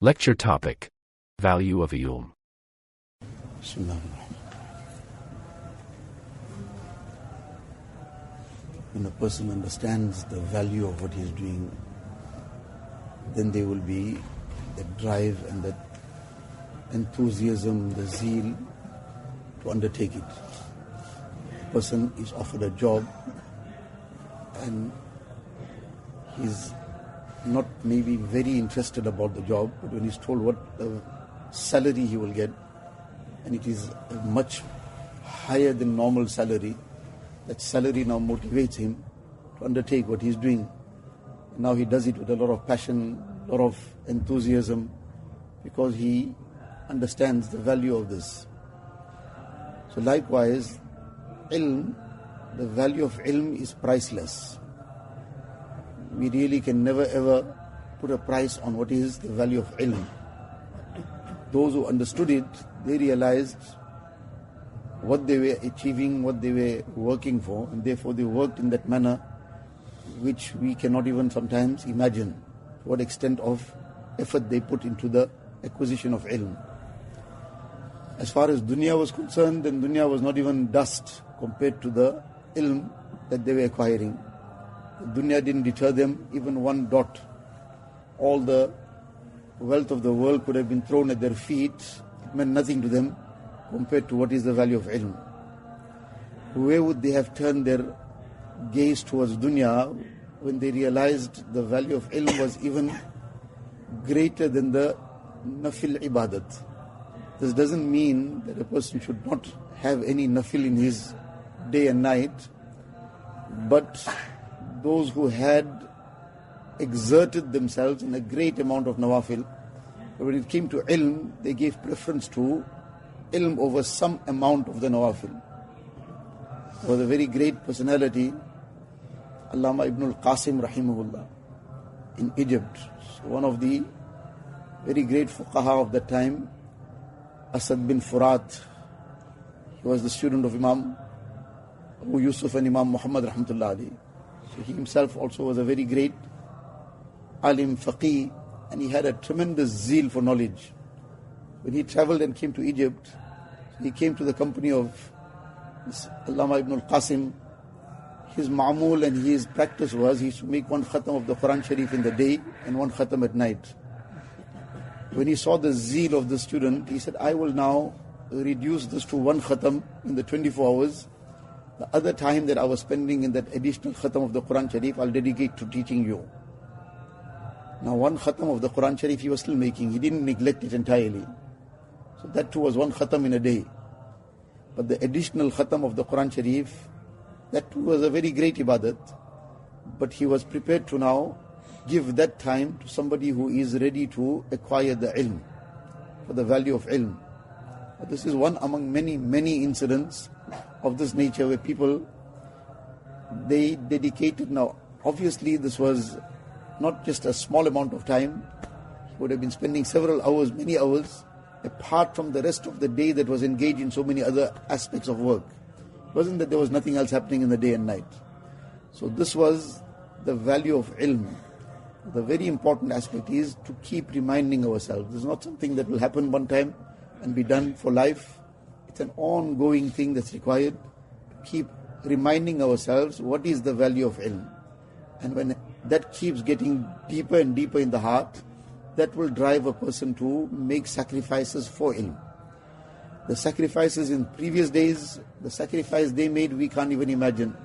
Lecture topic: Value of ilm. When a person understands the value of what he is doing, then there will be that drive and that enthusiasm, the zeal to undertake it. A person is offered a job and he's not maybe very interested about the job, but when he's told what the salary he will get, and it is much higher than normal salary, that salary now motivates him to undertake what he's doing. And now he does it with a lot of passion, a lot of enthusiasm, because he understands the value of this. So likewise, ilm, the value of ilm is priceless. We really can never ever put a price on what is the value of ilm. Those who understood it, they realized what they were achieving, what they were working for, and therefore they worked in that manner which we cannot even sometimes imagine what extent of effort they put into the acquisition of ilm. As far as dunya was concerned, then dunya was not even dust compared to the ilm that they were acquiring. Dunya didn't deter them even one dot. All the wealth of the world could have been thrown at their feet. It meant nothing to them compared to what is the value of ilm. Where would they have turned their gaze towards dunya when they realized the value of ilm was even greater than the nafil ibadat? This doesn't mean that a person should not have any nafil in his day and night, but those who had exerted themselves in a great amount of nawafil, when it came to ilm, they gave preference to ilm over some amount of the nawafil. There was a very great personality, Allama Ibn al-Qasim rahimahullah, in Egypt. So one of the very great fuqaha of that time, Assad bin Fat, he was the student of Imam Abu Yusuf and Imam Muhammad rahmatullah alayhi. So he himself also was a very great alim, faqih, and he had a tremendous zeal for knowledge. When he traveled and came to Egypt, he came to the company of Allama Ibn al-Qasim. His ma'amul and his practice was he used to make one khatam of the Quran Sharif in the day and one khatam at night. When he saw the zeal of the student, he said, I will now reduce this to one khatam in the 24 hours. The other time that I was spending in that additional khatam of the Quran Sharif, I'll dedicate to teaching you. Now one khatam of the Quran Sharif he was still making. He didn't neglect it entirely. So that too was one khatam in a day. But the additional khatam of the Quran Sharif, that too was a very great ibadat. But he was prepared to now give that time to somebody who is ready to acquire the ilm, for the value of ilm. But this is one among many, many incidents of this nature where people, they dedicated. Now obviously this was not just a small amount of time. He would have been spending several hours, many hours, apart from the rest of the day that was engaged in so many other aspects of work. It wasn't that there was nothing else happening in the day and night. So this was the value of ilm. The very important aspect is to keep reminding ourselves. This is not something that will happen one time and be done for life. It's an ongoing thing that's required to keep reminding ourselves what is the value of ilm. And when that keeps getting deeper and deeper in the heart, that will drive a person to make sacrifices for ilm. The sacrifices in previous days, the sacrifice they made, we can't even imagine.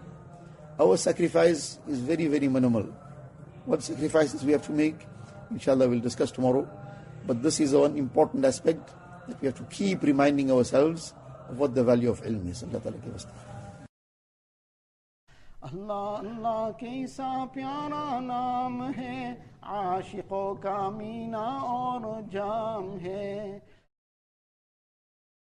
Our sacrifice is very, very minimal. What sacrifices we have to make, inshallah we'll discuss tomorrow. But this is one important aspect that we have to keep reminding ourselves of what the value of ilm is. Allah Ta'ala give us that. अल्लाह अल्लाह कैसा प्यारा नाम है, आशिकों का मीना और जाम है।